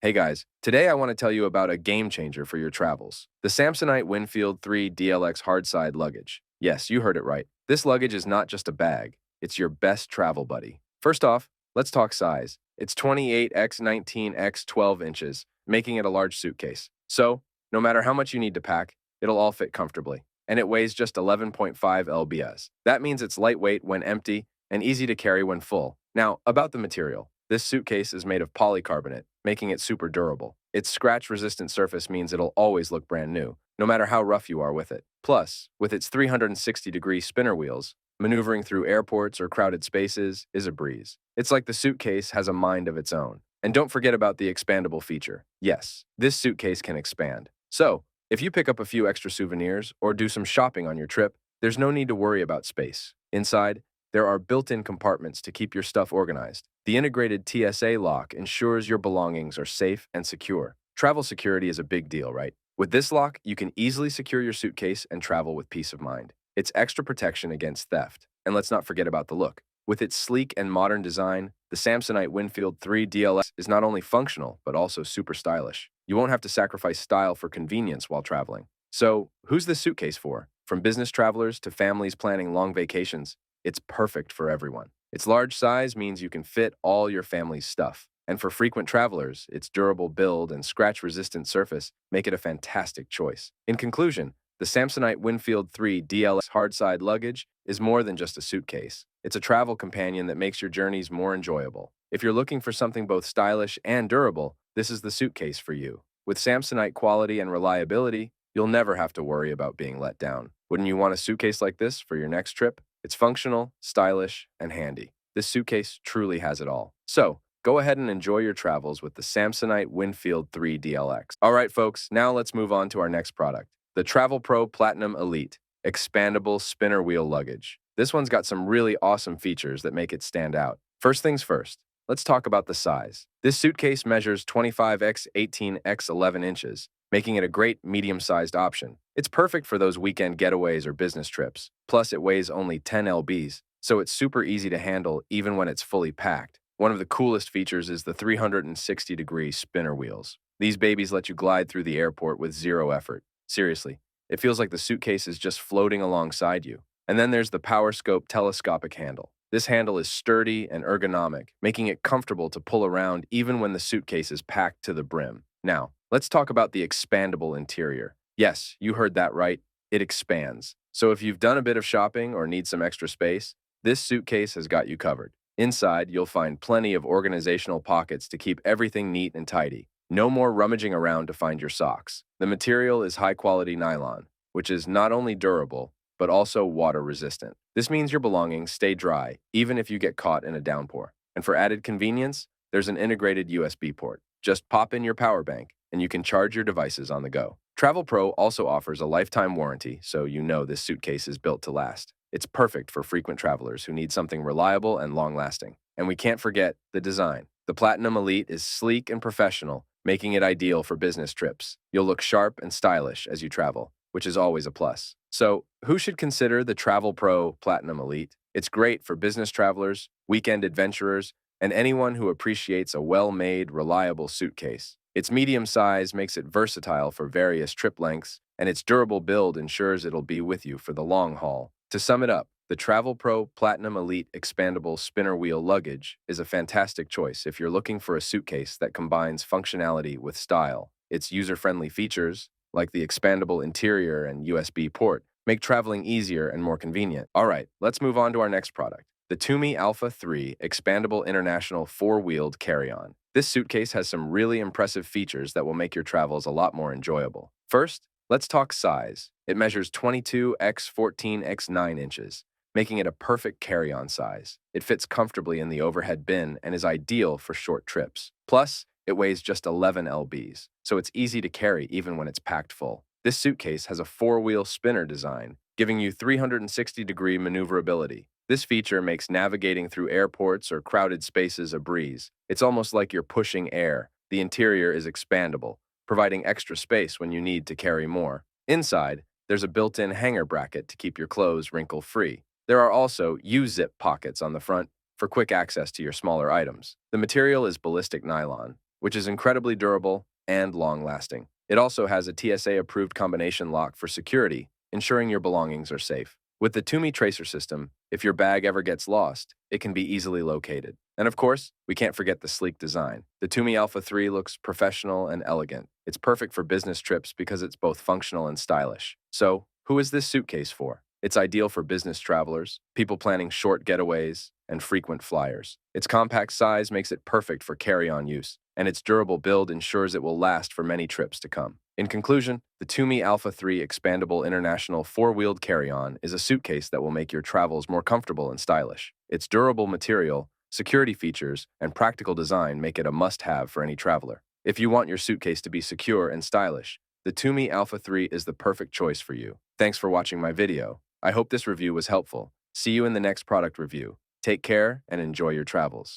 Hey guys, today I want to tell you about a game changer for your travels. The Samsonite Winfield 3 DLX hardside luggage. Yes, you heard it right. This luggage is not just a bag, it's your best travel buddy. First off, let's talk size. It's 28 x 19 x 12 inches, making it a large suitcase. So, no matter how much you need to pack, it'll all fit comfortably. And it weighs just 11.5 lbs. That means it's lightweight when empty and easy to carry when full. Now, about the material. This suitcase is made of polycarbonate, making it super durable. Its scratch-resistant surface means it'll always look brand new, no matter how rough you are with it. Plus, with its 360-degree spinner wheels, maneuvering through airports or crowded spaces is a breeze. It's like the suitcase has a mind of its own. And don't forget about the expandable feature. Yes, this suitcase can expand. So, if you pick up a few extra souvenirs or do some shopping on your trip, there's no need to worry about space. Inside, there are built-in compartments to keep your stuff organized. The integrated TSA lock ensures your belongings are safe and secure. Travel security is a big deal, right? With this lock, you can easily secure your suitcase and travel with peace of mind. It's extra protection against theft. And let's not forget about the look. With its sleek and modern design, the Samsonite Winfield 3 DLX is not only functional, but also super stylish. You won't have to sacrifice style for convenience while traveling. So, who's this suitcase for? From business travelers to families planning long vacations, it's perfect for everyone. Its large size means you can fit all your family's stuff. And for frequent travelers, its durable build and scratch-resistant surface make it a fantastic choice. In conclusion, the Samsonite Winfield 3 DLX hardside luggage is more than just a suitcase. It's a travel companion that makes your journeys more enjoyable. If you're looking for something both stylish and durable, this is the suitcase for you. With Samsonite quality and reliability, you'll never have to worry about being let down. Wouldn't you want a suitcase like this for your next trip? It's functional, stylish, and handy. This suitcase truly has it all. So, go ahead and enjoy your travels with the Samsonite Winfield 3 DLX. All right, folks, now let's move on to our next product, the Travel Pro Platinum Elite Expandable Spinner Wheel Luggage. This one's got some really awesome features that make it stand out. First things first, let's talk about the size. This suitcase measures 25 x 18 x 11 inches, making it a great medium-sized option. It's perfect for those weekend getaways or business trips. Plus, it weighs only 10 lbs, so it's super easy to handle even when it's fully packed. One of the coolest features is the 360-degree spinner wheels. These babies let you glide through the airport with zero effort. Seriously, it feels like the suitcase is just floating alongside you. And then there's the PowerScope telescopic handle. This handle is sturdy and ergonomic, making it comfortable to pull around even when the suitcase is packed to the brim. Now, let's talk about the expandable interior. Yes, you heard that right. It expands. So if you've done a bit of shopping or need some extra space, this suitcase has got you covered. Inside, you'll find plenty of organizational pockets to keep everything neat and tidy. No more rummaging around to find your socks. The material is high-quality nylon, which is not only durable, but also water-resistant. This means your belongings stay dry, even if you get caught in a downpour. And for added convenience, there's an integrated USB port. Just pop in your power bank, and you can charge your devices on the go. Travel Pro also offers a lifetime warranty, so you know this suitcase is built to last. It's perfect for frequent travelers who need something reliable and long-lasting. And we can't forget the design. The Platinum Elite is sleek and professional, making it ideal for business trips. You'll look sharp and stylish as you travel, which is always a plus. So, who should consider the Travel Pro Platinum Elite? It's great for business travelers, weekend adventurers, and anyone who appreciates a well-made, reliable suitcase. Its medium size makes it versatile for various trip lengths, and its durable build ensures it'll be with you for the long haul. To sum it up, the Travel Pro Platinum Elite Expandable Spinner Wheel Luggage is a fantastic choice if you're looking for a suitcase that combines functionality with style. Its user-friendly features, like the expandable interior and USB port, make traveling easier and more convenient. All right, let's move on to our next product, the TUMI Alpha 3 Expandable International 4-Wheeled Carry-On. This suitcase has some really impressive features that will make your travels a lot more enjoyable. First, let's talk size. It measures 22 x 14 x 9 inches, making it a perfect carry-on size. It fits comfortably in the overhead bin and is ideal for short trips. Plus, it weighs just 11 lbs, so it's easy to carry even when it's packed full. This suitcase has a 4-wheel spinner design, giving you 360-degree maneuverability. This feature makes navigating through airports or crowded spaces a breeze. It's almost like you're pushing air. The interior is expandable, providing extra space when you need to carry more. Inside, there's a built-in hanger bracket to keep your clothes wrinkle-free. There are also U-zip pockets on the front for quick access to your smaller items. The material is ballistic nylon, which is incredibly durable and long-lasting. It also has a TSA-approved combination lock for security, ensuring your belongings are safe. With the TUMI Tracer system, if your bag ever gets lost, it can be easily located. And of course, we can't forget the sleek design. The TUMI Alpha 3 looks professional and elegant. It's perfect for business trips because it's both functional and stylish. So, who is this suitcase for? It's ideal for business travelers, people planning short getaways, and frequent flyers. Its compact size makes it perfect for carry-on use, and its durable build ensures it will last for many trips to come. In conclusion, the TUMI Alpha 3 Expandable International 4-wheeled carry-on is a suitcase that will make your travels more comfortable and stylish. Its durable material, security features, and practical design make it a must-have for any traveler. If you want your suitcase to be secure and stylish, the TUMI Alpha 3 is the perfect choice for you. Thanks for watching my video. I hope this review was helpful. See you in the next product review. Take care and enjoy your travels.